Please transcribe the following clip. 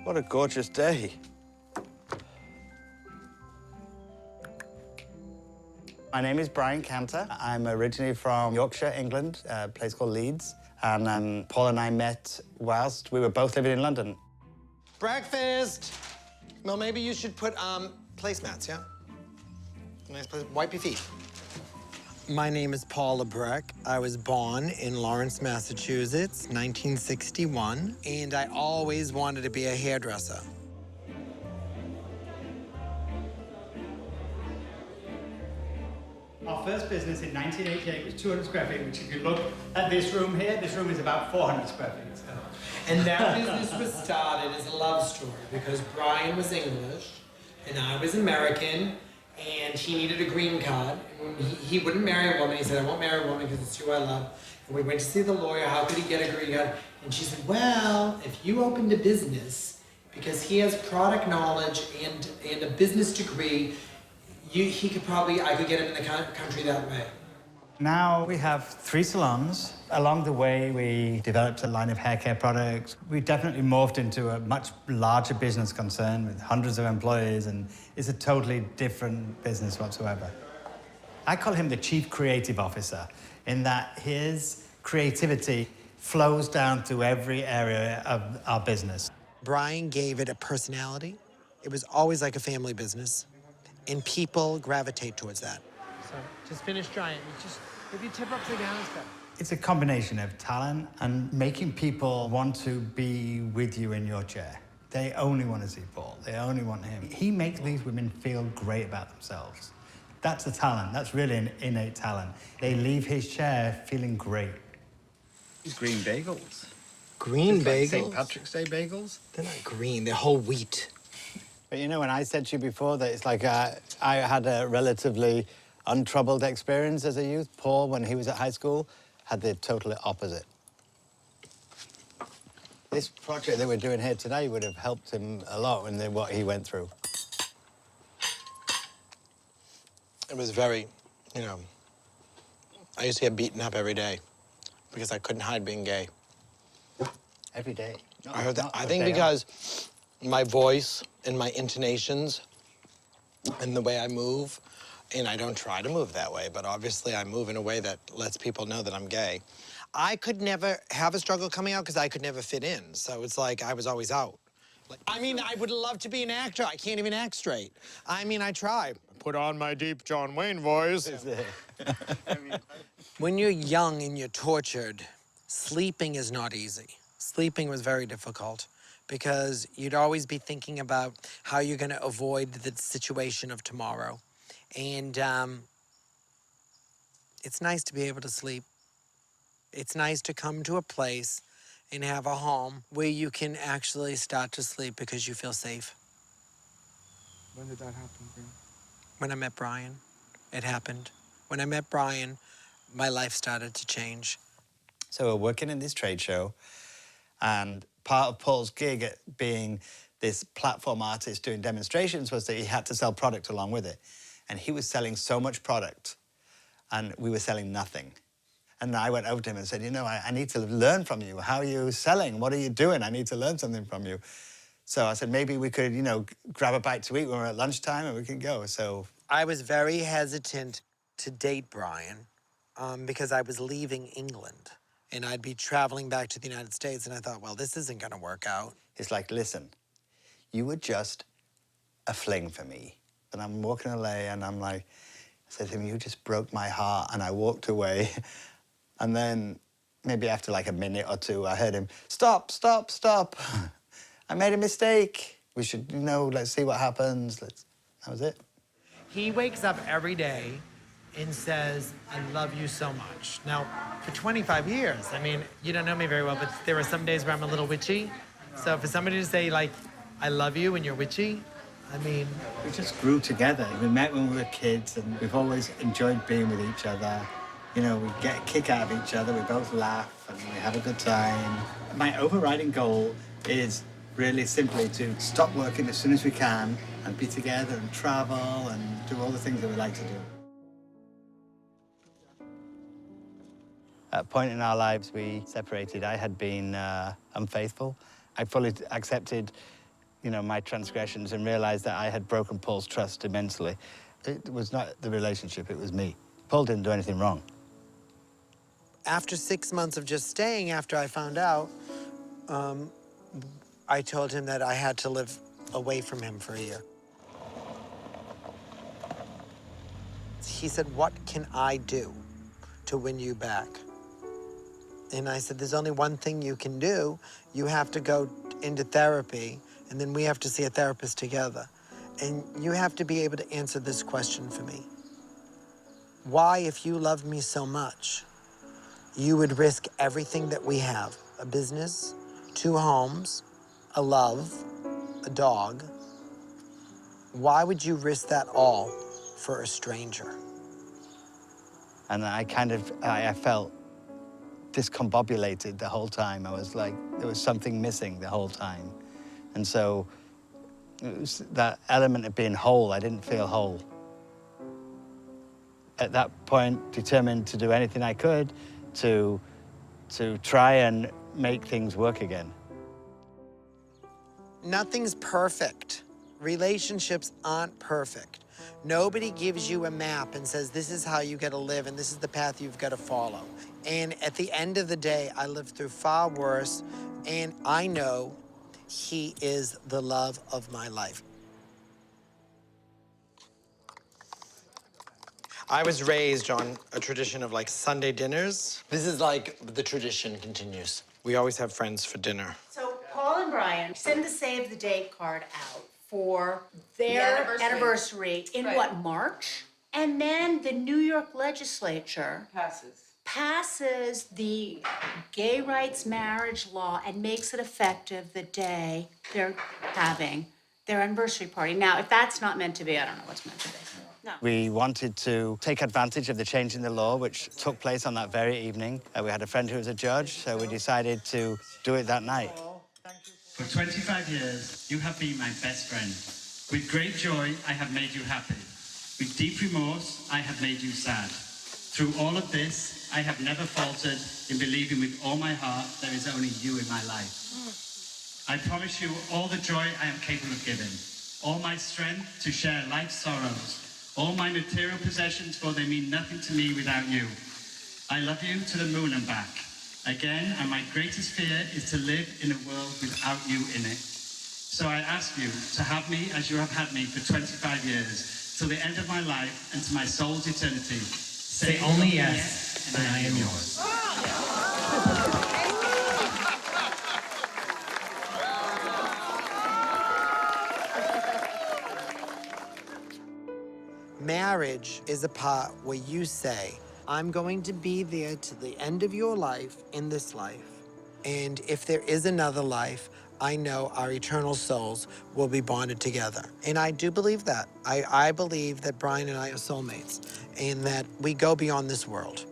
What a gorgeous day. My name is Brian Cantor. I'm originally from Yorkshire, England, a place called Leeds. And Paul and I met whilst we were both living in London. Breakfast! Well, maybe you should put placemats, yeah? Nice place. Wipe your feet. My name is Paul Labrecque. I was born in Lawrence, Massachusetts, 1961, and I always wanted to be a hairdresser. Our first business in 1988 was 200 square feet, which if you look at this room here, this room is about 400 square feet. So. And that business was started as a love story because Brian was English and I was American, and he needed a green card. And he wouldn't marry a woman. He said, I won't marry a woman because it's who I love. And we went to see the lawyer. How could he get a green card? And she said, well, if you opened a business, because he has product knowledge and a business degree, I could get him in the country that way. Now we have 3 salons. Along the way, we developed a line of hair care products. We definitely morphed into a much larger business concern with hundreds of employees, and it's a totally different business whatsoever. I call him the Chief Creative Officer, in that his creativity flows down to every area of our business. Brian gave it a personality. It was always like a family business, and people gravitate towards that. So just finish drying. If you tip upside down, it's better. It's a combination of talent and making people want to be with you in your chair. They only want to see Paul. They only want him. He makes these women feel great about themselves. That's a talent. That's really an innate talent. They leave his chair feeling great. These green bagels. Green bagels? Like St. Patrick's Day bagels? They're not green, they're whole wheat. But you know, when I said to you before that it's like I had a relatively untroubled experience as a youth, Paul, when he was at high school, had the totally opposite. This project that we're doing here today would have helped him a lot in what he went through. It was very, I used to get beaten up every day because I couldn't hide being gay. Every day. I heard that. I think because my voice and my intonations and the way I move, and I don't try to move that way, but obviously I move in a way that lets people know that I'm gay. I could never have a struggle coming out because I could never fit in. So it's like I was always out. I mean, I would love to be an actor. I can't even act straight. I mean, I try. Put on my deep John Wayne voice. When you're young and you're tortured, sleeping is not easy. Sleeping was very difficult because you'd always be thinking about how you're going to avoid the situation of tomorrow. And it's nice to be able to sleep. It's nice to come to a place and have a home where you can actually start to sleep because you feel safe. When did that happen, Brian? When I met Brian, it happened. When I met Brian, my life started to change. So we're working in this trade show, and part of Paul's gig at being this platform artist doing demonstrations was that he had to sell product along with it. And he was selling so much product, and we were selling nothing. And I went over to him and said, I need to learn from you. How are you selling? What are you doing? I need to learn something from you. So I said, maybe we could, grab a bite to eat when we're at lunchtime and we can go. So I was very hesitant to date Brian because I was leaving England. And I'd be traveling back to the United States, and I thought, well, this isn't going to work out. it's like, listen, you were just a fling for me. And I'm walking away, and I'm like, I said to him, you just broke my heart. And I walked away. And then maybe after like a minute or two, I heard him, stop, stop, stop. I made a mistake. We should, let's see what happens. That was it. He wakes up every day and says, I love you so much. Now, for 25 years, I mean, you don't know me very well, but there are some days where I'm a little witchy. So for somebody to say, like, I love you when you're witchy, I mean... We just grew together. We met when we were kids, and we've always enjoyed being with each other. We get a kick out of each other, we both laugh, and we have a good time. My overriding goal is really simply to stop working as soon as we can and be together and travel and do all the things that we like to do. At a point in our lives, we separated. I had been unfaithful. I fully accepted you know, my transgressions and realized that I had broken Paul's trust immensely. It was not the relationship, it was me. Paul didn't do anything wrong. After 6 months of just staying, after I found out, I told him that I had to live away from him for a year. He said, what can I do to win you back? And I said, there's only one thing you can do. You have to go into therapy, and then we have to see a therapist together. And you have to be able to answer this question for me. Why, if you loved me so much, you would risk everything that we have, a business, 2 homes, a love, a dog. Why would you risk that all for a stranger? And I I felt discombobulated the whole time. I was like, there was something missing the whole time. And so it was that element of being whole. I didn't feel whole. At that point, determined to do anything I could to try and make things work again. Nothing's perfect. Relationships aren't perfect. Nobody gives you a map and says, this is how you gotta live and this is the path you've gotta follow. And at the end of the day, I lived through far worse, and I know he is the love of my life. I was raised on a tradition of like Sunday dinners. This is like the tradition continues. We always have friends for dinner. So Paul and Brian send the save the date card out for their anniversary in what, March? And then the New York legislature passes the gay rights marriage law and makes it effective the day they're having their anniversary party. Now, if that's not meant to be, I don't know what's meant to be. No. We wanted to take advantage of the change in the law, which took place on that very evening. We had a friend who was a judge, so we decided to do it that night. For 25 years, you have been my best friend. With great joy, I have made you happy. With deep remorse, I have made you sad. Through all of this, I have never faltered in believing with all my heart there is only you in my life. I promise you all the joy I am capable of giving, all my strength to share life's sorrows, all my material possessions, for they mean nothing to me without you. I love you to the moon and back. Again, and my greatest fear is to live in a world without you in it. So I ask you to have me as you have had me for 25 years, till the end of my life and to my soul's eternity. Say only yes, and I am yours. Marriage is a part where you say, I'm going to be there to the end of your life in this life. And if there is another life, I know our eternal souls will be bonded together. And I do believe that. I believe that Brian and I are soulmates and that we go beyond this world.